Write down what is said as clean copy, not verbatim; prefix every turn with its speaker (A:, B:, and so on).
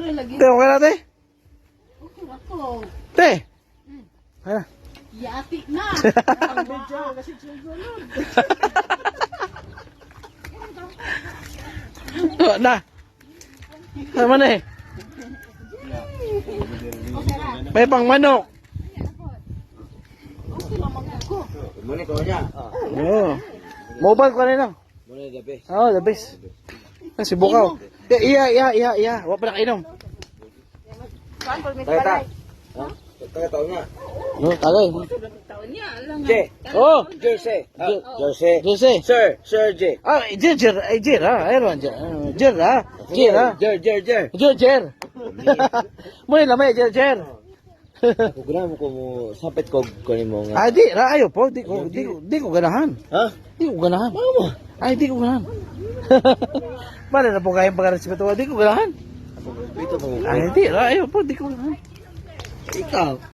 A: Te, okay na, te?
B: Ako.
A: Te! Ano?
B: Yati na. Kasi sunod.
A: Na! Ano na eh? May pang manok.
C: Muna ko niya.
A: Oo. Mobile ko rin lang.
C: Muna the best.
A: Oo, the best. Kasi bukaw. Iya. Huwag pa nakainom.
C: Taga. Ha? Taga tao niya.
A: No, tagay.
B: Taon niya. Alam
C: J.
A: Oh!
C: Jersey. Jersey.
A: Jose.
C: Sir J.
A: Ah, Jer, ha? Ayun, Jer, ha? Jer, ha?
C: Jer.
A: Muna lamay, Jer.
C: Programa ko mo sapit ko kunin mo nga.
A: Ay, di, ayaw po. Di ko ganahan.
C: Ha?
A: Di ko ganahan. Ay, di ko ganahan. Bala na po kayong pagkarespeto. Di ko ganahan.
C: Ito mo.
A: Ay, di, ayaw po. Di ko ganahan.
C: Ikaw.